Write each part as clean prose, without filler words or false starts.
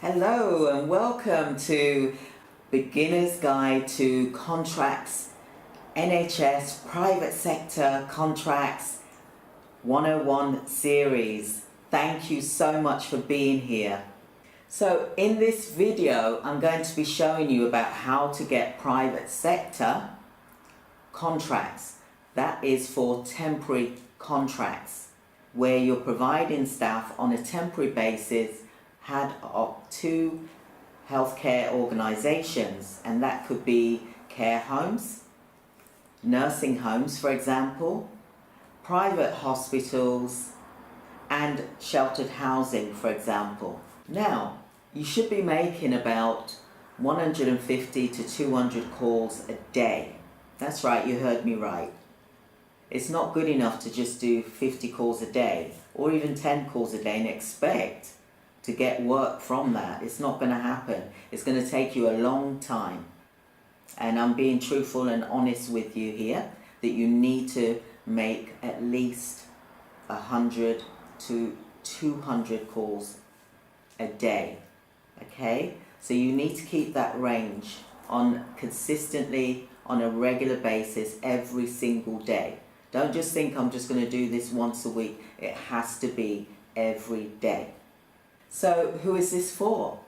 Hello and welcome to Beginner's Guide to Contracts, NHS Private Sector Contracts 101 series. Thank you so much for being here. So in this video I'm going to be showing you about how to get private sector contracts. That is for temporary contracts where you're providing staff on a temporary basis had up to healthcare organisations, and that could be care homes, nursing homes for example, private hospitals and sheltered housing for example. Now you should be making about 150 to 200 calls a day. That's right, you heard me right. It's not good enough to just do 50 calls a day or even 10 calls a day and expect to get work from that. It's not going to happen. It's going to take you a long time. And I'm being truthful and honest with you here that you need to make at least 100 to 200 calls a day. Okay? So you need to keep that range on consistently on a regular basis every single day. Don't just think I'm just going to do this once a week. It has to be every day. So who is this for?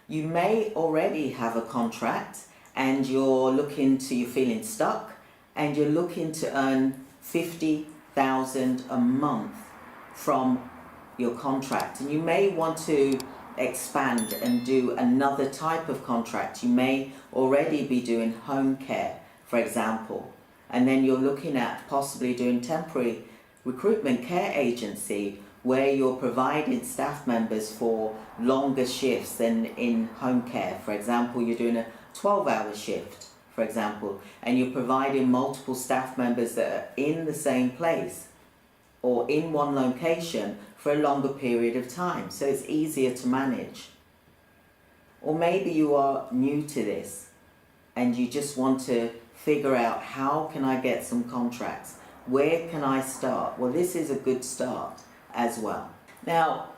You may already have a contract and you're feeling stuck and you're looking to earn 50,000 a month from your contract, and you may want to expand and do another type of contract. You may already be doing home care, for example, and then you're looking at possibly doing temporary recruitment care agency where you're providing staff members for longer shifts than in home care. For example, you're doing a 12-hour shift, for example, and you're providing multiple staff members that are in the same place or in one location for a longer period of time, so it's easier to manage. Or maybe you are new to this and you just want to figure out, how can I get some contracts? Where can I start? Well, this is a good start as well. Now,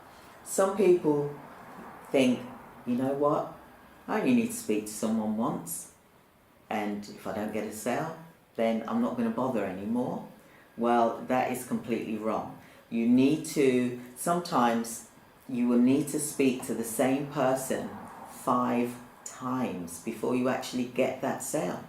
some people think, you know what, I only need to speak to someone once, and if I don't get a sale, then I'm not going to bother anymore. Well, that is completely wrong. Sometimes you will need to speak to the same person 5 times before you actually get that sale.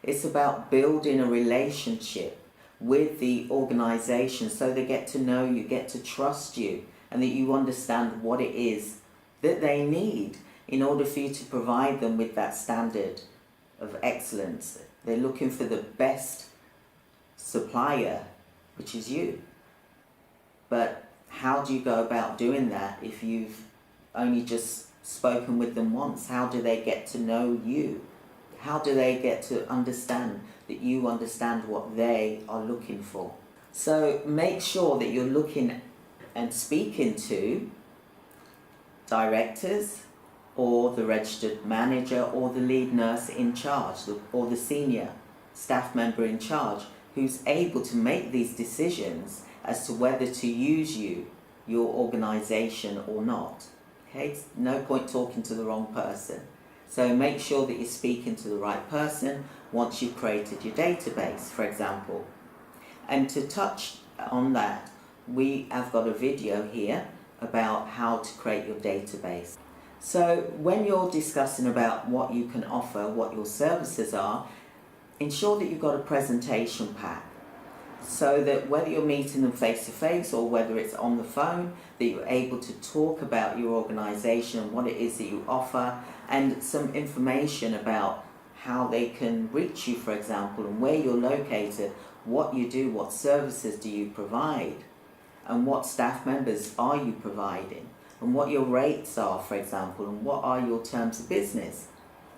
It's about building a relationship with the organisation so they get to know you, get to trust you, and that you understand what it is that they need in order for you to provide them with that standard of excellence. They're looking for the best supplier, which is you. But how do you go about doing that if you've only just spoken with them once? How do they get to know you? How do they get to understand that you understand what they are looking for? So make sure that you're looking and speaking to directors or the registered manager or the lead nurse in charge or the senior staff member in charge who's able to make these decisions as to whether to use your organisation or not. Okay, it's no point talking to the wrong person. So make sure that you're speaking to the right person once you've created your database, for example. And to touch on that, we have got a video here about how to create your database. So when you're discussing about what you can offer, what your services are, ensure that you've got a presentation pack, so that whether you're meeting them face to face or whether it's on the phone, that you're able to talk about your organisation and what it is that you offer, and some information about how they can reach you, for example, and where you're located, what you do, what services do you provide, and what staff members are you providing, and what your rates are, for example, and what are your terms of business.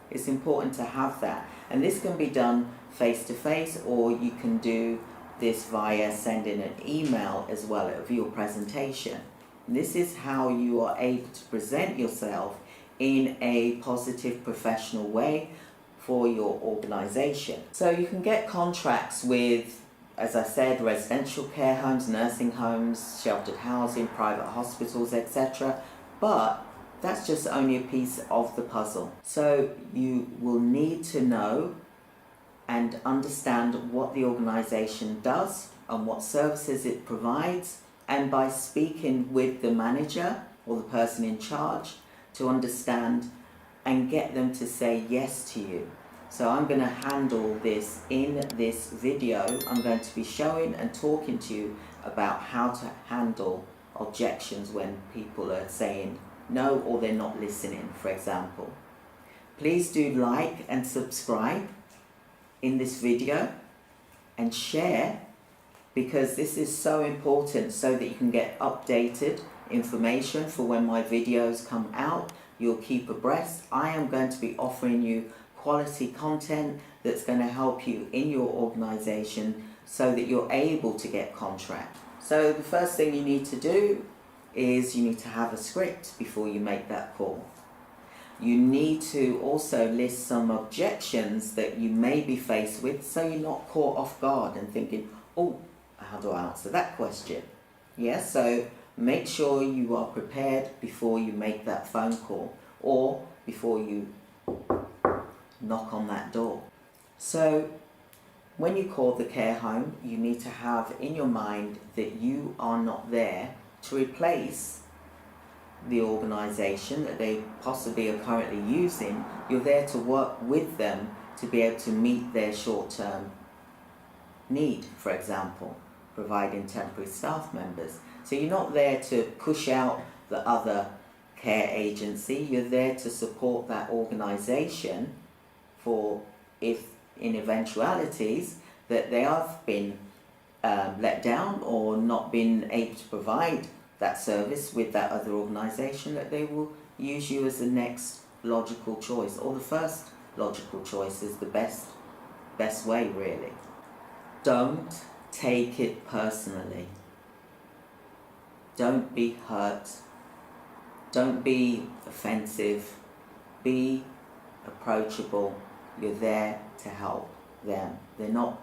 It's important to have that, and this can be done face to face, or you can do this via sending an email as well of your presentation. This is how you are able to present yourself in a positive, professional way for your organisation. So you can get contracts with, as I said, residential care homes, nursing homes, sheltered housing, private hospitals, etc. But That's just only a piece of the puzzle. So you will need to know and understand what the organisation does and what services it provides, and by speaking with the manager or the person in charge to understand and get them to say yes to you. So I'm going to handle this in this video. I'm going to be showing and talking to you about how to handle objections when people are saying no or they're not listening, for example. Please do like and subscribe in this video and share, because this is so important so that you can get updated information for when my videos come out. You'll keep abreast. I am going to be offering you quality content that's going to help you in your organisation so that you're able to get contract. So the first thing you need to do is you need to have a script before you make that call. You need to also list some objections that you may be faced with, so you're not caught off guard and thinking, oh, how do I answer that question? Yes, so make sure you are prepared before you make that phone call or before you knock on that door. So when you call the care home, you need to have in your mind that you are not there to replace the organisation that they possibly are currently using. You're there to work with them to be able to meet their short-term need, for example, providing temporary staff members. So you're not there to push out the other care agency, you're there to support that organisation for if in eventualities that they have been let down or not been able to provide that service with that other organisation, that they will use you as the next logical choice, or the first logical choice is the best way, really. Don't take it personally. Don't be hurt. Don't be offensive. Be approachable. You're there to help them. They're not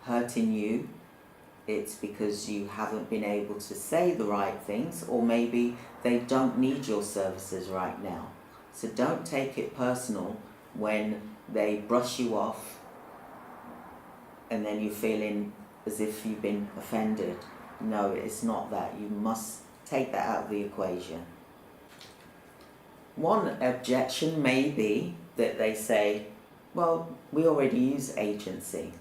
hurting you. It's because you haven't been able to say the right things, or maybe they don't need your services right now. So don't take it personal when they brush you off and then you're feeling as if you've been offended. No, it's not that. You must take that out of the equation. One objection may be that they say, well, we already use agency.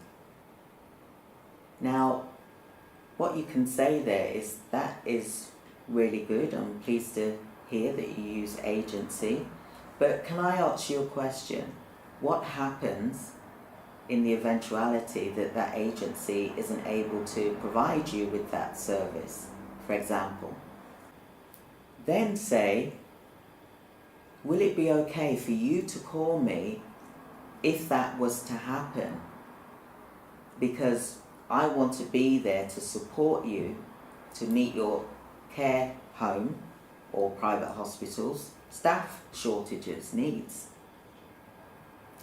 Now, what you can say there is that is really good. I'm pleased to hear that you use agency. But can I ask you a question? What happens in the eventuality that that agency isn't able to provide you with that service, for example? Then say, will it be okay for you to call me if that was to happen? Because I want to be there to support you to meet your care home or private hospitals staff shortages needs.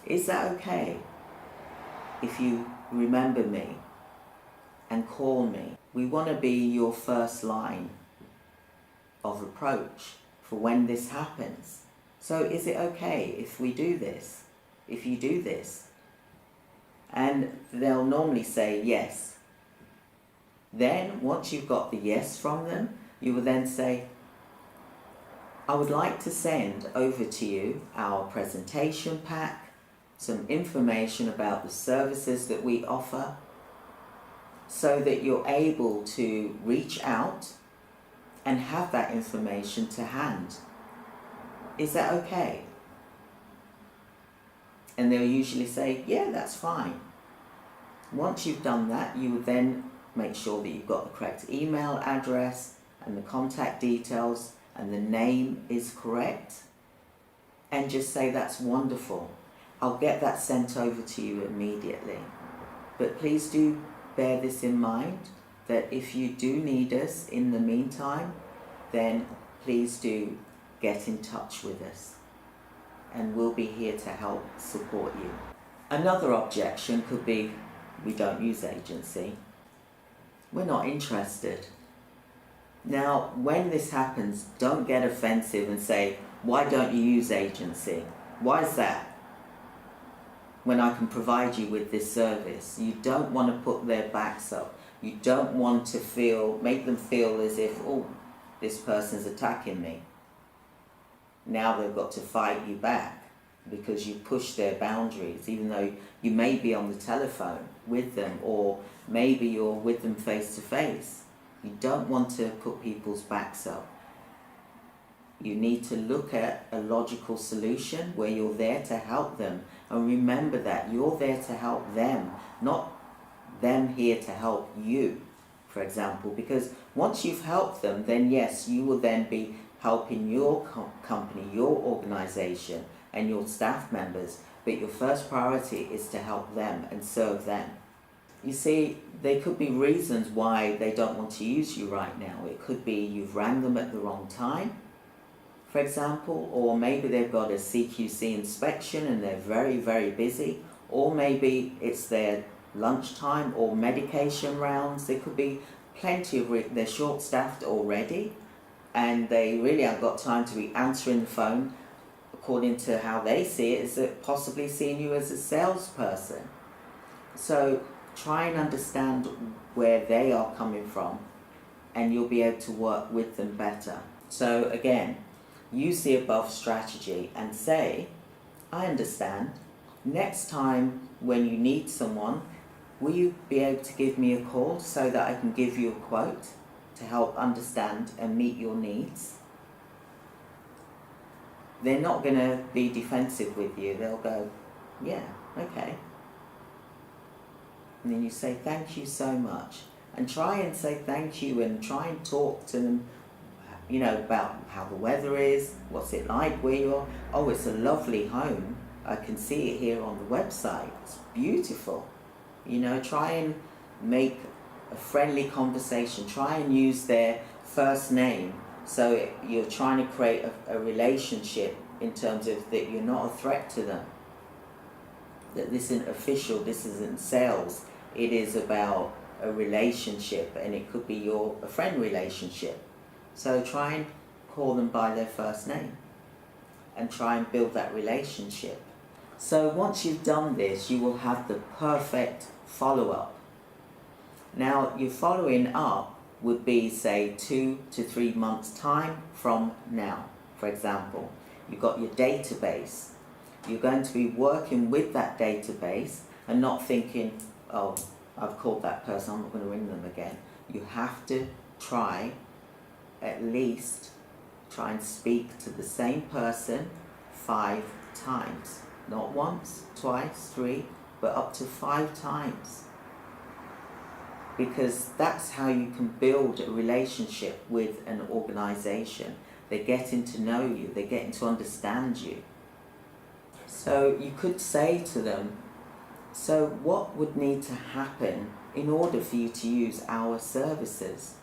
Is that okay if you remember me and call me? We want to be your first line of approach for when this happens. So is it okay if we do this? If you do this? And they'll normally say yes. Then once you've got the yes from them, you will then say, I would like to send over to you our presentation pack, some information about the services that we offer, so that you're able to reach out and have that information to hand. Is that okay? And they'll usually say, yeah, that's fine. Once you've done that, you will then make sure that you've got the correct email address and the contact details and the name is correct. And just say, that's wonderful. I'll get that sent over to you immediately. But please do bear this in mind, that if you do need us in the meantime, then please do get in touch with us. And we'll be here to help support you. Another objection could be, we don't use agency. We're not interested. Now, when this happens, don't get offensive and say, Why don't you use agency? Why is that? When I can provide you with this service, you don't want to put their backs up. You don't want to make them feel as if, oh, this person's attacking me. Now they've got to fight you back because you push their boundaries, even though you may be on the telephone with them, or maybe you're with them face to face. You don't want to put people's backs up. You need to look at a logical solution where you're there to help them. And remember that you're there to help them, not them here to help you, for example. Because once you've helped them, then yes, you will then be helping your company, your organization, and your staff members. But your first priority is to help them and serve them. You see, there could be reasons why they don't want to use you right now. It could be you've rang them at the wrong time, for example, or maybe they've got a CQC inspection and they're very, very busy, or maybe it's their lunchtime or medication rounds. There could be plenty of they're short-staffed already, and they really haven't got time to be answering the phone. According to how they see it, is it possibly seeing you as a salesperson. So try and understand where they are coming from, and you'll be able to work with them better. So again, use the above strategy and say, I understand. Next time when you need someone, will you be able to give me a call so that I can give you a quote to help understand and meet your needs? They're not going to be defensive with you. They'll go, yeah, okay. And then you say, thank you so much. And try and say thank you and try and talk to them, you know, about how the weather is, what's it like where you are. Oh, it's a lovely home. I can see it here on the website. It's beautiful. You know, try and make a friendly conversation. Try and use their first name. So you're trying to create a relationship in terms of that you're not a threat to them. That this isn't official, this isn't sales. It is about a relationship, and it could be a friend relationship. So try and call them by their first name and try and build that relationship. So once you've done this, you will have the perfect follow-up. Now, your following up would be, say, 2 to 3 months' time from now. For example, you've got your database. You're going to be working with that database and not thinking, oh, I've called that person, I'm not going to ring them again. You have to try, at least, try and speak to the same person 5 times. Not once, twice, 3, but up to 5 times. Because that's how you can build a relationship with an organization. They're getting to know you, they're getting to understand you. So you could say to them, so what would need to happen in order for you to use our services?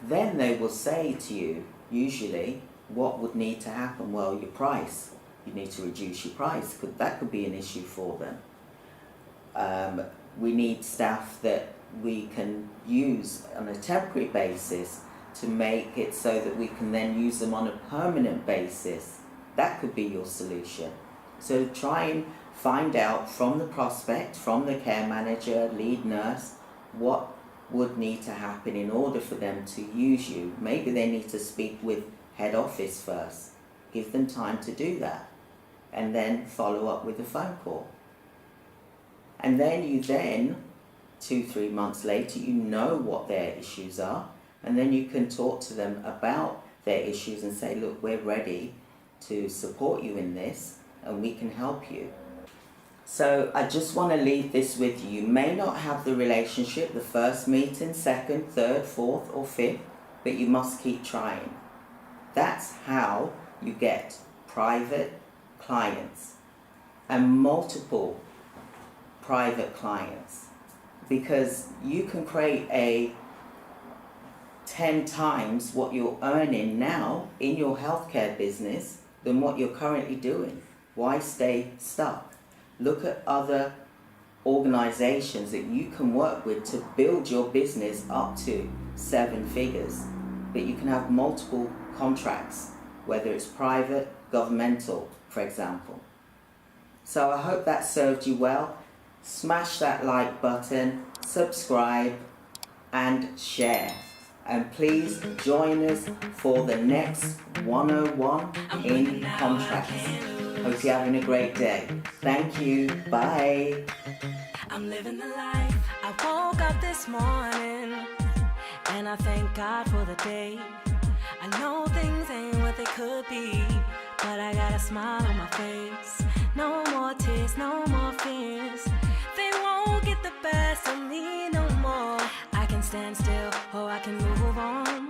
Then they will say to you, usually, what would need to happen? Well, your price. You need to reduce your price. That could be an issue for them. We need staff that we can use on a temporary basis to make it so that we can then use them on a permanent basis. That could be your solution. So try and find out from the prospect, from the care manager, lead nurse, what would need to happen in order for them to use you. Maybe they need to speak with head office first. Give them time to do that, and then follow up with a phone call. And then 2-3 months later, you know what their issues are, and then you can talk to them about their issues and say, look, we're ready to support you in this, and we can help you. So I just want to leave this with you. You may not have the relationship the first meeting, second, third, fourth, or fifth, but you must keep trying. That's how you get private clients and multiple private clients, because you can create a 10 times what you're earning now in your healthcare business than what you're currently doing. Why stay stuck? Look at other organizations that you can work with to build your business up to 7 figures, that you can have multiple contracts whether it's private, governmental, for example. So I hope that served you well. Smash that like button, subscribe and share. And please join us for the next 101 in contracts. Hope you're having a great day. Thank you. Bye. I'm living the life. I woke up this morning and I thank God for the day. I know things ain't what they could be, but I got a smile on my face. No more tears, no more fears. They won't get the best of me no more. I can stand still or I can move on.